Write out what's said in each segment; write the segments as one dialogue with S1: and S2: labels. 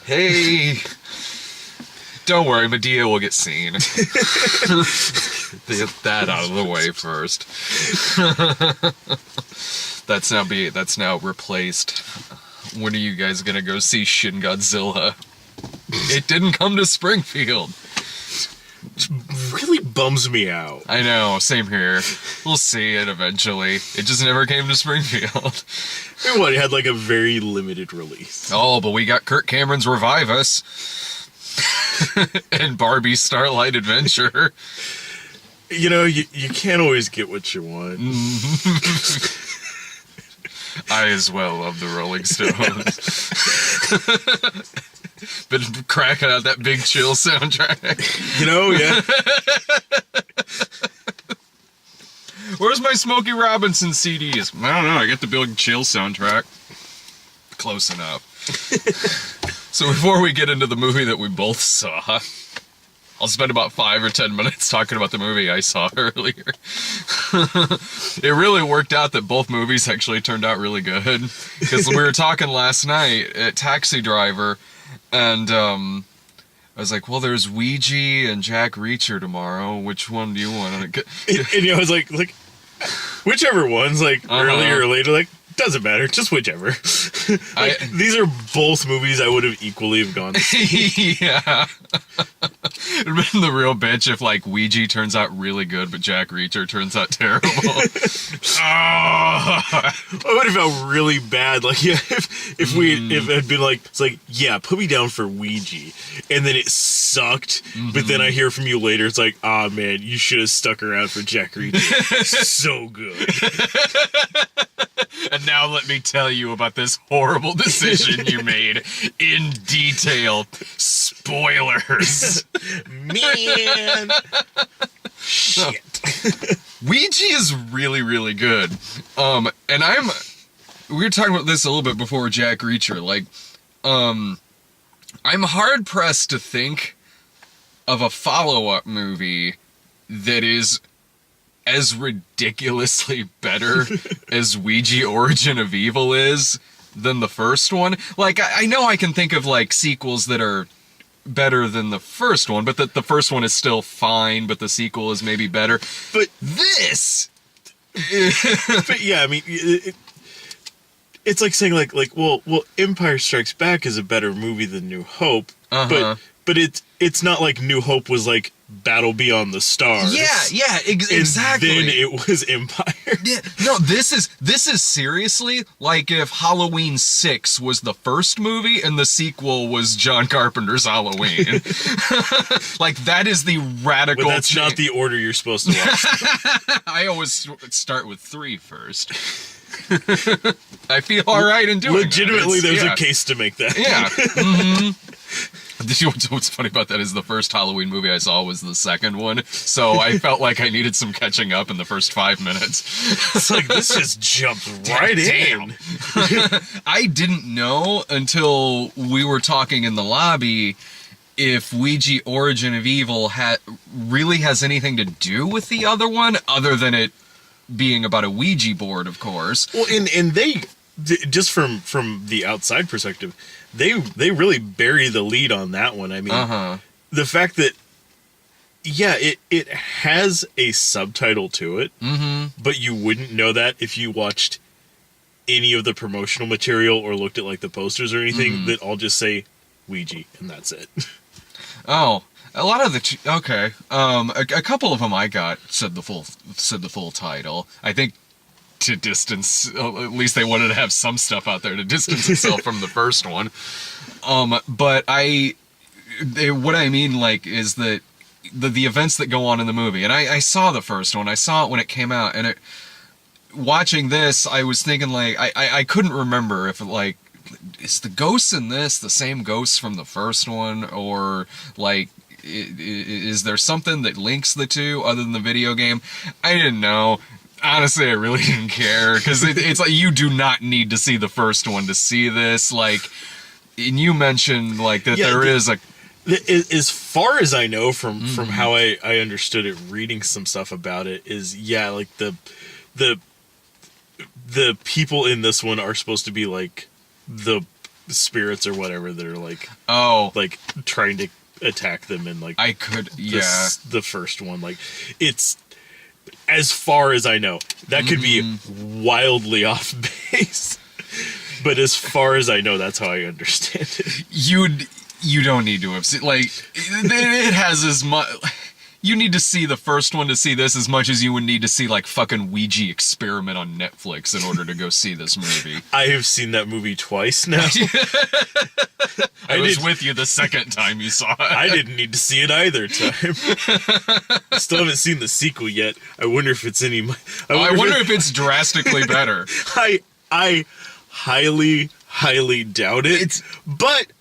S1: Hey, don't worry, Medea will get seen. Get that out of the way first. That's now replaced. When are you guys gonna go see Shin Godzilla? It didn't come to Springfield.
S2: Really bums me out.
S1: I know, same here. We'll see it eventually. It just never came to Springfield.
S2: I mean, what, it had like a very limited release.
S1: Oh, but we got Kirk Cameron's Revive Us. And Barbie's Starlight Adventure.
S2: You know, you can't always get what you want.
S1: I as well love the Rolling Stones. Been cracking out that Big Chill soundtrack.
S2: You know, yeah.
S1: Where's my Smokey Robinson CDs? I don't know, I get the Big Chill soundtrack. Close enough. So before we get into the movie that we both saw, I'll spend about 5 or 10 minutes talking about the movie I saw earlier. It really worked out that both movies actually turned out really good. Because we were talking last night at Taxi Driver, and I was like, well, there's Ouija and Jack Reacher tomorrow. Which one do you want?
S2: And you know, I was like, whichever one's like earlier or later, like, doesn't matter, just whichever. These are both movies I would have equally have gone to see.
S1: Yeah. It'd been the real bitch if like Ouija turns out really good, but Jack Reacher turns out terrible.
S2: I would have felt really bad, like, yeah, if it had been like, it's like, yeah, put me down for Ouija, and then it sucked, but then I hear from you later, it's like, ah, man, you should have stuck around for Jack Reacher. So good.
S1: And now let me tell you about this horrible decision you made in detail. Spoilers.
S2: Man. Shit.
S1: Ouija is really, really good. And we were talking about this a little bit before Jack Reacher. Like, I'm hard pressed to think of a follow-up movie that is as ridiculously better as Ouija Origin of Evil is than the first one. Like, I know I can think of, like, sequels that are better than the first one, but that the first one is still fine, but the sequel is maybe better.
S2: But
S1: this...
S2: but yeah, I mean, it's like saying, like, well, Empire Strikes Back is a better movie than New Hope, but it's not like New Hope was, like, Battle Beyond the Stars.
S1: Yeah, exactly.
S2: And then it was Empire.
S1: Yeah, no, this is seriously like if Halloween 6 was the first movie and the sequel was John Carpenter's Halloween. Like, that is the radical...
S2: But that's not the order you're supposed to watch.
S1: I always start with 3 first. I feel alright in doing
S2: Legitimately,
S1: that.
S2: There's a case to make that.
S1: Yeah. What's funny about that is the first Halloween movie I saw was the second one, so I felt like I needed some catching up in the first 5 minutes.
S2: It's like, this just jumped right in.
S1: I didn't know until we were talking in the lobby if Ouija Origin of Evil really has anything to do with the other one, other than it being about a Ouija board, of course.
S2: Well, and they, just from the outside perspective, they really bury the lead on that one. I mean, the fact that, yeah, it has a subtitle to it, but you wouldn't know that if you watched any of the promotional material or looked at, like, the posters or anything that all just say Ouija, and that's it.
S1: Oh, a lot of the... Okay. A couple of them I got said the full title. I think to distance... At least they wanted to have some stuff out there to distance itself from the first one. But what I mean, like, is that the events that go on in the movie, and I saw the first one, I saw it when it came out, and watching this, I was thinking, like, I couldn't remember if, like, is the ghosts in this the same ghosts from the first one, or, like, is there something that links the two other than the video game? I didn't know. Honestly, I really didn't care, because it's like, you do not need to see the first one to see this. Like, and you mentioned, like, that there is a...
S2: As far as I know from how I understood it, reading some stuff about it, is, yeah, like, the people in this one are supposed to be, like, the spirits or whatever that are like trying to attack them, and like the first one, like it's, as far as I know, that could be wildly off base, but as far as I know, that's how I understand it.
S1: You don't need to have seen, like, it has as much. You need to see the first one to see this as much as you would need to see, like, fucking Ouija Experiment on Netflix in order to go see this movie.
S2: I have seen that movie twice now.
S1: I was with you the second time you saw it.
S2: I didn't need to see it either time. Still haven't seen the sequel yet. I wonder if it's any...
S1: I wonder if it's drastically better.
S2: I highly doubt it. But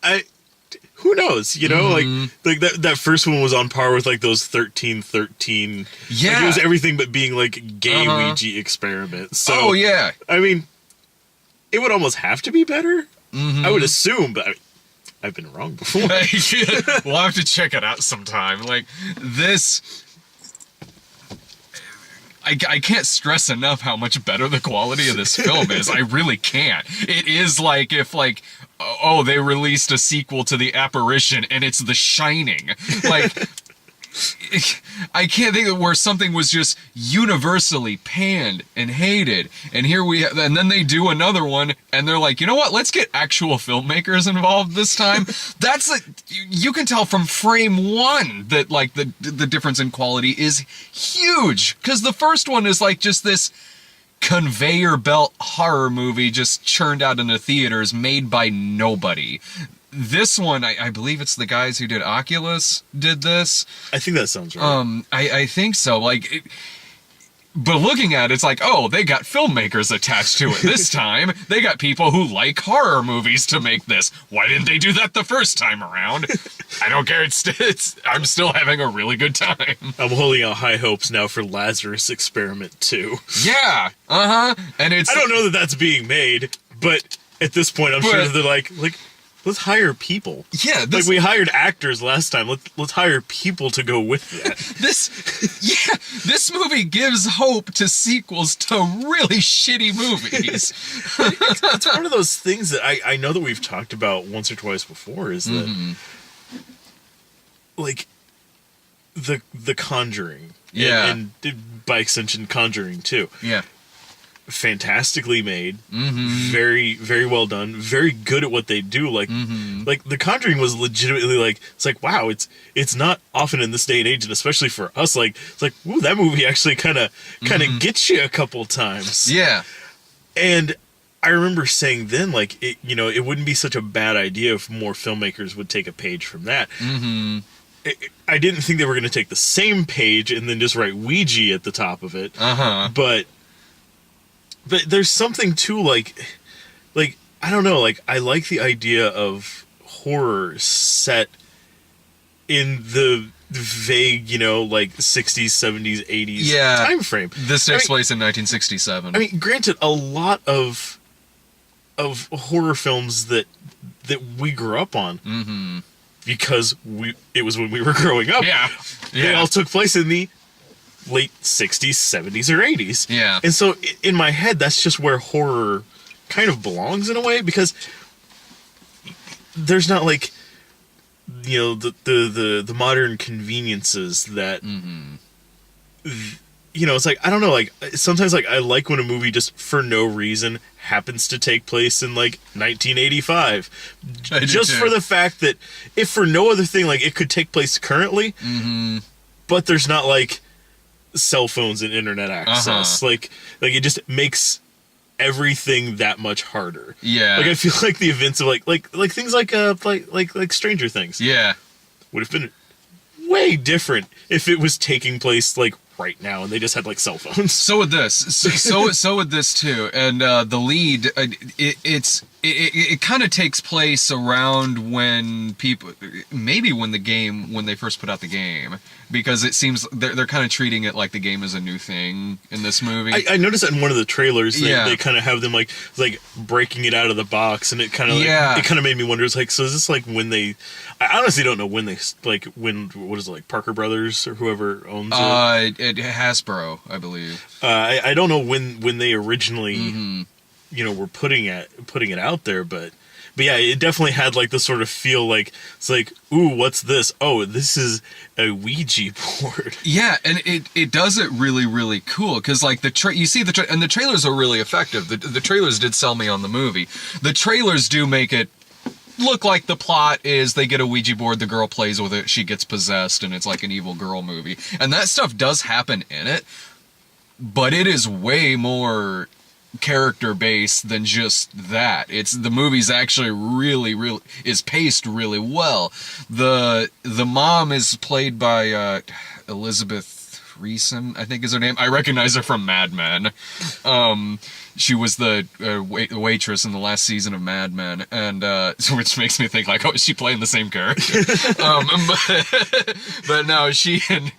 S2: who knows, you know, like that first one was on par with like those 1313.
S1: Yeah.
S2: Like, it was everything but being like gay Ouija experiment. So,
S1: yeah.
S2: I mean, it would almost have to be better. I would assume, but I've been wrong before.
S1: We'll have to check it out sometime. Like, this... I can't stress enough how much better the quality of this film is. I really can't. It is like if, like, oh, they released a sequel to The Apparition and it's The Shining. Like, I can't think of where something was just universally panned and hated. And here and then they do another one and they're like, you know what? Let's get actual filmmakers involved this time. That's like, you can tell from frame one that like the difference in quality is huge. Cause the first one is like just this conveyor belt horror movie just churned out into theaters made by nobody. This one, I believe it's the guys who did Oculus did this.
S2: I think that sounds right.
S1: I think so. Like, but looking at it, it's like, oh, they got filmmakers attached to it this time. They got people who like horror movies to make this. Why didn't they do that the first time around? I don't care. I'm still having a really good time.
S2: I'm holding out high hopes now for Lazarus Experiment 2.
S1: Yeah. And it's...
S2: I don't know that that's being made, but at this point, I'm sure that they're like... Let's hire people.
S1: Yeah,
S2: like we hired actors last time. Let's hire people to go with that.
S1: This movie gives hope to sequels to really shitty movies.
S2: It's one of those things that I know that we've talked about once or twice before. Is that like the Conjuring, and by extension, Conjuring 2.
S1: Yeah.
S2: Fantastically made, very, very well done, very good at what they do. Like The Conjuring was legitimately like, it's like, wow, it's not often in this day and age, and especially for us, like, it's like, ooh, that movie actually kind of gets you a couple times.
S1: Yeah.
S2: And I remember saying then, like, it wouldn't be such a bad idea if more filmmakers would take a page from that. I didn't think they were going to take the same page and then just write Ouija at the top of it. But there's something to like I don't know, like I like the idea of horror set in the vague, like 60s, 70s, 80s time frame.
S1: This takes place in 1967.
S2: I mean, granted, a lot of horror films that we grew up on because it was when we were growing up. They all took place in the late 60s, 70s, or 80s.
S1: Yeah.
S2: And so in my head, that's just where horror kind of belongs in a way, because there's not like, the modern conveniences that, it's like, I don't know, like sometimes like I like when a movie just for no reason happens to take place in like 1985. Just for the fact that if for no other thing, like it could take place currently, but there's not like cell phones and internet access. Like it just makes everything that much harder.
S1: Yeah.
S2: Like I feel like the events of like things like Stranger Things.
S1: Yeah. Would
S2: have been way different if it was taking place like right now and they just had like cell phones.
S1: So would this. So would this too. And the lead, it kind of takes place around when people, maybe when they first put out the game, because it seems they're kind of treating it like the game is a new thing in this movie.
S2: I noticed that in one of the trailers, they kind of have them like breaking it out of the box, and it kind of it kind of made me wonder. It's like, so is this like when they? I honestly don't know when they what is it, like Parker Brothers or whoever owns it.
S1: Hasbro, I believe.
S2: I don't know when they originally were putting it out there, but but yeah, it definitely had like the sort of feel like it's like, ooh, what's this? Oh, this is a Ouija board.
S1: Yeah, and it does it really, really cool because like you see and the trailers are really effective. The trailers did sell me on the movie. The trailers do make it look like the plot is they get a Ouija board, the girl plays with it, she gets possessed, and it's like an evil girl movie. And that stuff does happen in it, but it is way more character based than just that. The movie's actually really is paced really well. The mom is played by Elizabeth Reesen, I think is her name. I recognize her from Mad Men. She was the waitress in the last season of Mad Men, and which makes me think like, oh, is she playing the same character? But no, she and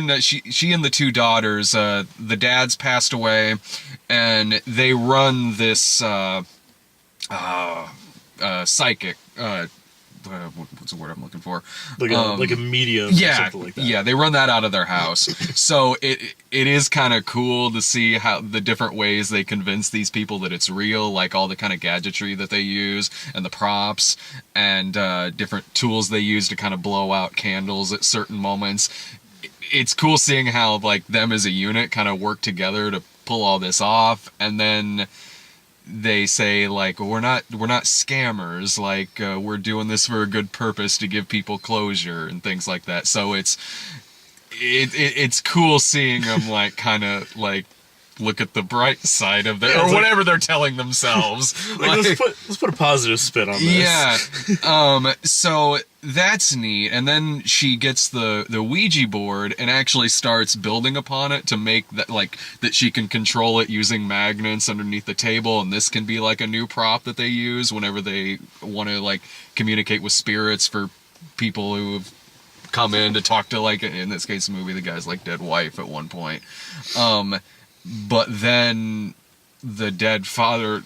S1: the two daughters. The dad's passed away, and they run this psychic. What's the word I'm looking for?
S2: Like a medium,
S1: yeah,
S2: or something like that.
S1: Yeah, they run that out of their house. So it is kind of cool to see how the different ways they convince these people that it's real, like all the kind of gadgetry that they use and the props and different tools they use to kind of blow out candles at certain moments. It's cool seeing how like them as a unit kind of work together to pull all this off, and then they say like, we're not scammers, like we're doing this for a good purpose to give people closure and things like that. So it's cool seeing them like kind of like look at the bright side of it, or whatever they're telling themselves.
S2: Like, let's put a positive spin on this.
S1: Yeah. So that's neat. And then she gets the Ouija board and actually starts building upon it to make that like that she can control it using magnets underneath the table, and this can be like a new prop that they use whenever they want to like communicate with spirits for people who have come in to talk to, like in this case movie, the guy's like dead wife at one point. But then the dead father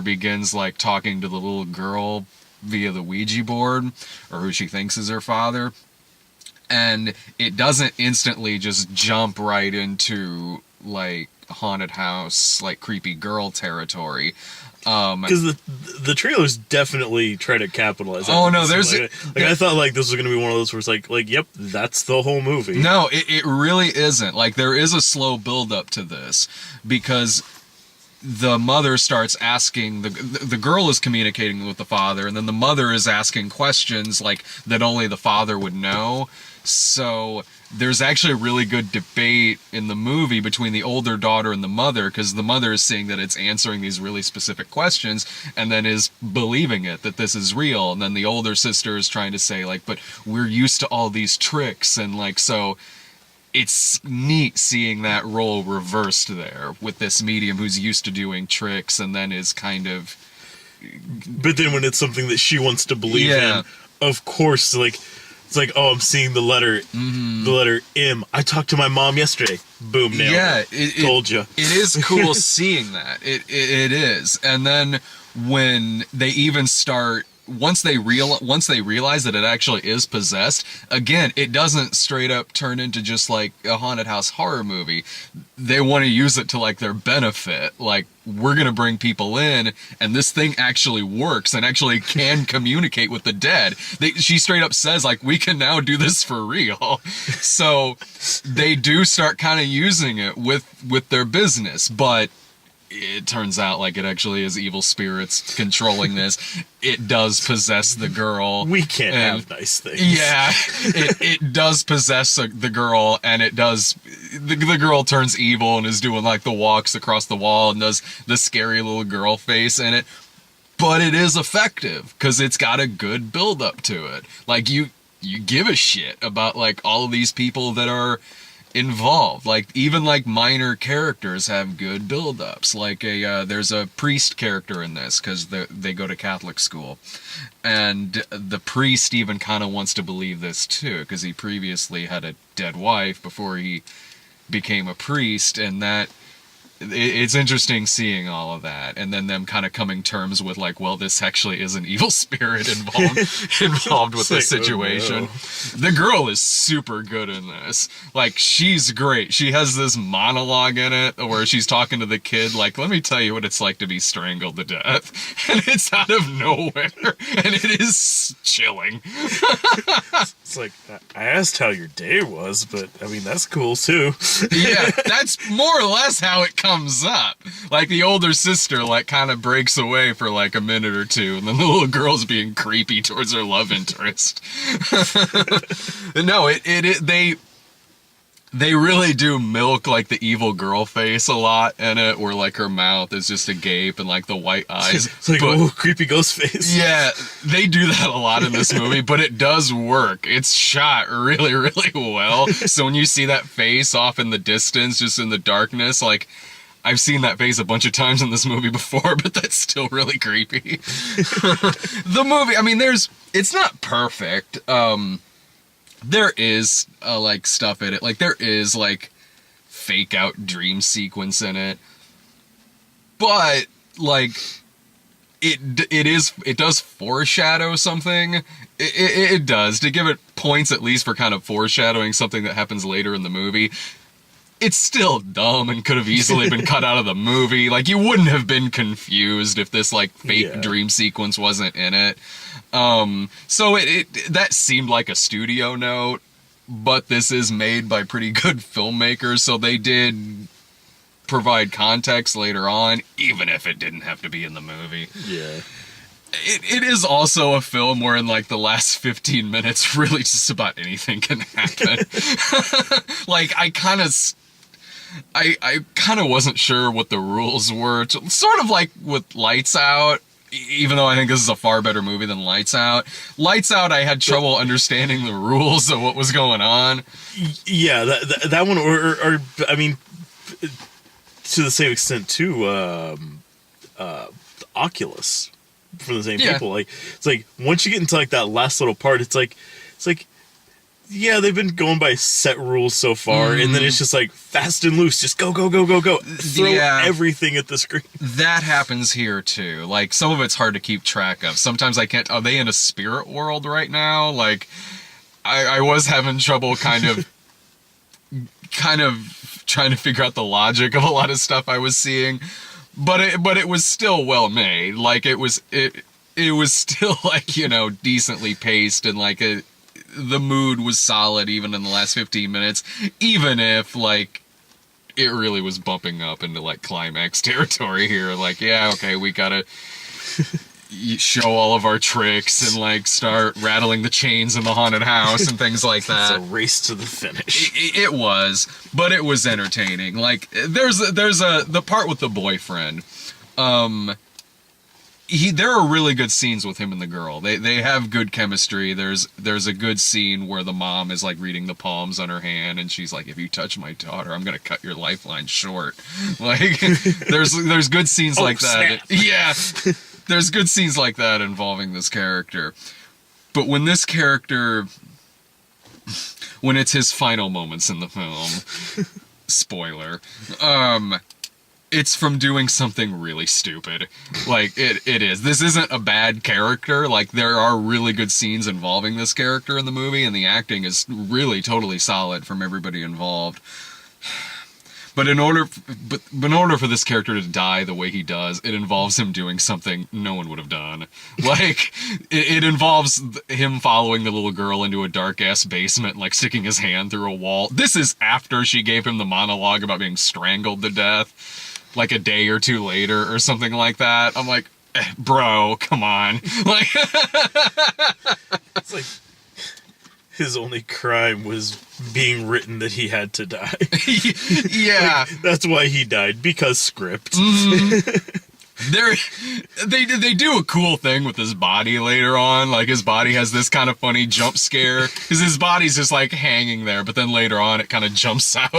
S1: begins like talking to the little girl via the Ouija board, or who she thinks is her father. And it doesn't instantly just jump right into like haunted house, like creepy girl territory.
S2: Because the trailers definitely try to capitalize on
S1: Oh no,
S2: this.
S1: there's
S2: I thought like this was gonna be one of those where it's like yep, that's the whole movie.
S1: No, it really isn't. Like there is a slow build up to this because the mother starts asking the girl is communicating with the father, and then the mother is asking questions like that only the father would know. So there's actually a really good debate in the movie between the older daughter and the mother, because the mother is seeing that it's answering these really specific questions and then is believing it, that this is real. And then the older sister is trying to say like, but we're used to all these tricks. And like, so it's neat seeing that role reversed there with this medium who's used to doing tricks and then is kind of...
S2: But then when it's something that she wants to believe in, of course, like... It's like, oh, I'm seeing the letter M. I talked to my mom yesterday. Boom, nailed it. Told you.
S1: It is cool seeing that. It is. And then when they even start, once they realize that it actually is possessed, again, it doesn't straight up turn into just like a haunted house horror movie. They want to use it to like their benefit. Like, we're going to bring people in, and this thing actually works and actually can communicate with the dead. She straight up says, like, we can now do this for real. So they do start kind of using it with their business, but it turns out like it actually is evil spirits controlling this. It does possess the girl.
S2: We can't have nice things.
S1: Yeah, it does possess the girl, and it does. The girl turns evil and is doing like the walks across the wall and does the scary little girl face in it. But it is effective because it's got a good build up to it. Like you give a shit about like all of these people that are involved. Like even like minor characters have good build-ups. Like there's a priest character in this because they go to Catholic school, and the priest even kind of wants to believe this too because he previously had a dead wife before he became a priest, and that it's interesting seeing all of that, and then them kind of coming terms with like, well, this actually is an evil spirit involved with this situation.
S2: Oh,
S1: The girl is super good in this. Like, she's great. She has this monologue in it where she's talking to the kid, like, let me tell you what it's like to be strangled to death. And it's out of nowhere. And it is chilling.
S2: It's like, I asked how your day was, but I mean, that's cool too.
S1: Yeah, that's more or less how it comes up. Like, the older sister, like, kind of breaks away for like a minute or two, and then the little girl's being creepy towards her love interest. No, they really do milk like the evil girl face a lot in it, where like her mouth is just a gape and like the white eyes.
S2: It's like, oh, creepy ghost face.
S1: Yeah, they do that a lot in this movie, but it does work. It's shot really, really well. So when you see that face off in the distance, just in the darkness, like, I've seen that face a bunch of times in this movie before, but that's still really creepy. The movie, I mean, it's not perfect. There is, like, stuff in it. Like, there is, like, fake out dream sequence in it. But, like, it does foreshadow something. It does. To give it points at least for kind of foreshadowing something that happens later in the movie. It's still dumb and could have easily been cut out of the movie. Like, you wouldn't have been confused if this, like, fake dream sequence wasn't in it. So that seemed like a studio note, but this is made by pretty good filmmakers, so they did provide context later on, even if it didn't have to be in the movie.
S2: Yeah.
S1: It is also a film where in like the last 15 minutes, really just about anything can happen. Like, I kind of wasn't sure what the rules were. Sort of like with Lights Out, even though I think this is a far better movie than Lights Out. Lights Out, I had trouble understanding the rules of what was going on.
S2: Yeah, that one, or I mean, to the same extent too, Oculus, from the same people. Like, it's like once you get into like that last little part, it's like yeah, they've been going by set rules so far, and then it's just like fast and loose, just go, throw everything at the screen.
S1: That happens here too. Like, some of it's hard to keep track of. Sometimes I can't. Are they in a spirit world right now? Like, I was having trouble kind of trying to figure out the logic of a lot of stuff I was seeing, but it was still well made. Like, it was still, like, you know, decently paced, and like the mood was solid even in the last 15 minutes, even if, like, it really was bumping up into, like, climax territory here. Like, yeah, okay, we gotta show all of our tricks and, like, start rattling the chains in the haunted house and things like that.
S2: It's a race to the finish.
S1: It was, but it was entertaining. Like, there's the part with the boyfriend. There are really good scenes with him and the girl. They have good chemistry. There's a good scene where the mom is like reading the palms on her hand, and she's like, "If you touch my daughter, I'm gonna cut your lifeline short." Like, there's good scenes like that.
S2: Snap.
S1: Yeah, there's good scenes like that involving this character. But when this character, when it's his final moments in the film, spoiler, it's from doing something really stupid. Like, it is. This isn't a bad character. Like, there are really good scenes involving this character in the movie, and the acting is really totally solid from everybody involved. But in order for this character to die the way he does, it involves him doing something no one would have done. Like, it involves him following the little girl into a dark-ass basement, like sticking his hand through a wall. This is after she gave him the monologue about being strangled to death, like a day or two later or something like that. I'm like, bro, come on. Like,
S2: it's like his only crime was being written that he had to die.
S1: Yeah.
S2: Like, that's why he died, because script.
S1: They do a cool thing with his body later on. Like, his body has this kind of funny jump scare, because his body's just like hanging there, but then later on it kind of jumps out.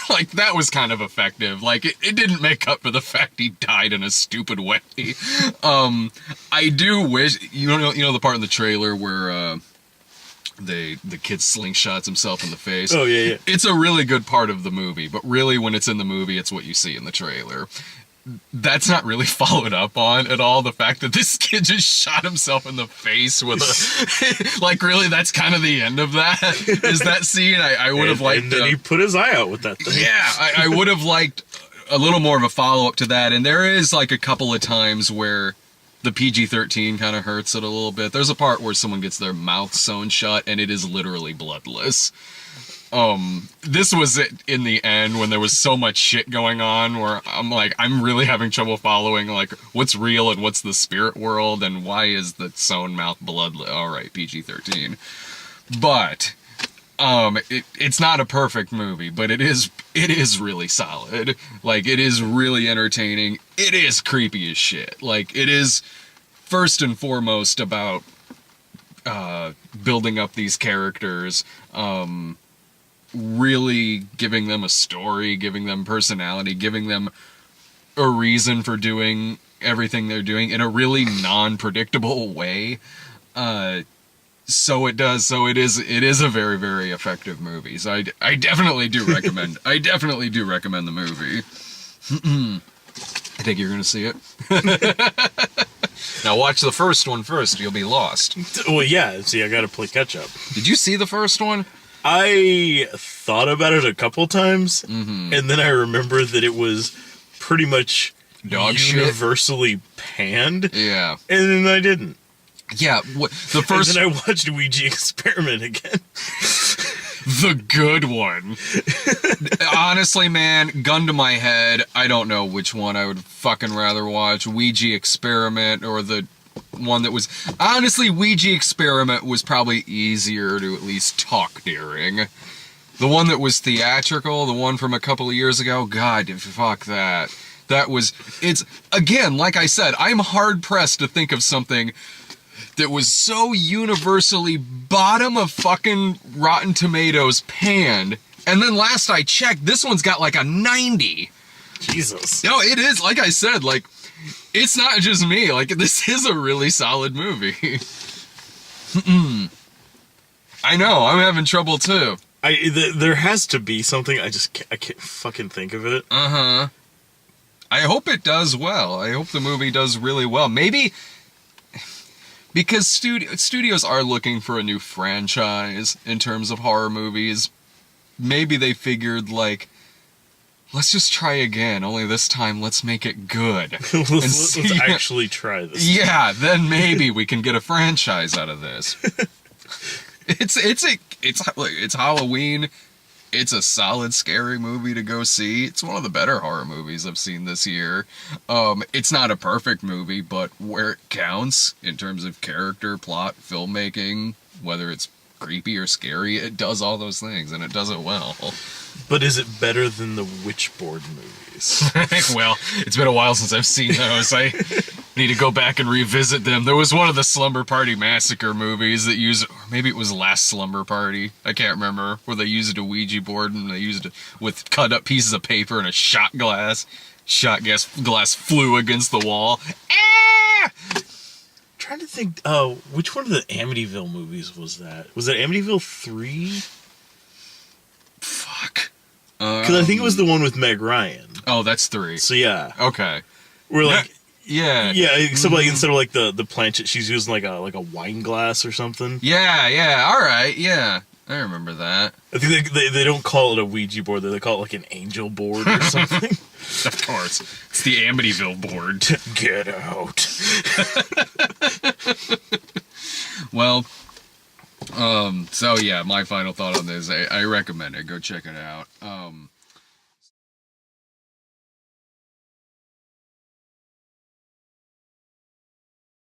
S1: Like, that was kind of effective. Like, it didn't make up for the fact he died in a stupid way. I do wish, you know the part in the trailer where the kid slingshots himself in the face.
S2: Oh, yeah.
S1: It's a really good part of the movie, but really when it's in the movie, it's what you see in the trailer. That's not really followed up on at all. The fact that this kid just shot himself in the face with a... like, really, that's kind of the end of that? Is that scene? I would have liked...
S2: And then he put his eye out with that thing.
S1: Yeah, I would have liked a little more of a follow-up to that. And there is, like, a couple of times where the PG-13 kind of hurts it a little bit. There's a part where someone gets their mouth sewn shut, and it is literally bloodless. This was it in the end when there was so much shit going on where I'm really having trouble following, like, what's real and what's the spirit world and why is the sewn mouth bloodless? Alright, PG-13. But, it's not a perfect movie, but it is really solid. Like, it is really entertaining. It is creepy as shit. Like, it is first and foremost about, building up these characters, really giving them a story, giving them personality, giving them a reason for doing everything they're doing in a really non-predictable way. So it is a very, very effective movie. So I definitely do recommend, the movie. I think you're gonna see it. Now watch the first one first, you'll be lost.
S2: Well, yeah, see, I gotta play catch up.
S1: Did you see the first one?
S2: I thought about it a couple times, and then I remember that it was pretty much
S1: dog
S2: universally panned.
S1: Yeah.
S2: And then I didn't.
S1: Yeah, the first...
S2: And then I watched Ouija Experiment again.
S1: The good one. Honestly, man, gun to my head, I don't know which one I would fucking rather watch. Ouija Experiment or the one that was... Honestly, Ouija Experiment was probably easier to at least talk during. The one that was theatrical, the one from a couple of years ago, God, fuck that. That was... It's... Again, like I said, I'm hard-pressed to think of something that was so universally bottom of fucking Rotten Tomatoes panned. And then last I checked, this one's got like a 90.
S2: Jesus.
S1: No, it is, like I said, like... It's not just me. Like, this is a really solid movie. I know. I'm having trouble, too.
S2: There has to be something. I can't fucking think of it.
S1: Uh-huh. I hope it does well. I hope the movie does really well. Maybe... Because studios are looking for a new franchise in terms of horror movies. Maybe they figured, like... Let's just try again, only this time let's make it good.
S2: Let's actually try this.
S1: Yeah, then maybe we can get a franchise out of this. It's Halloween. It's a solid, scary movie to go see. It's one of the better horror movies I've seen this year. It's not a perfect movie, but where it counts, in terms of character, plot, filmmaking, whether it's creepy or scary, it does all those things, and it does it well.
S2: But is it better than the Witchboard movies?
S1: Well, it's been a while since I've seen those. I need to go back and revisit them. There was one of the Slumber Party Massacre movies that used, or maybe it was Last Slumber Party, I can't remember, where they used a Ouija board and they used it with cut up pieces of paper and a shot glass. Shot glass flew against the wall. Ah!
S2: Trying to think, which one of the Amityville movies was that? Was that Amityville 3?
S1: Fuck.
S2: Because I think it was the one with Meg Ryan.
S1: Oh, that's 3.
S2: So yeah.
S1: Okay.
S2: We're like...
S1: Yeah.
S2: Yeah, except like instead of like the planchet, she's using like a wine glass or something.
S1: Yeah, alright, yeah. I remember that.
S2: I think they don't call it a Ouija board, they call it like an angel board or something.
S1: Of course. It's the Amityville board.
S2: Get out.
S1: Well, so yeah, my final thought on this, I recommend it. Go check it out.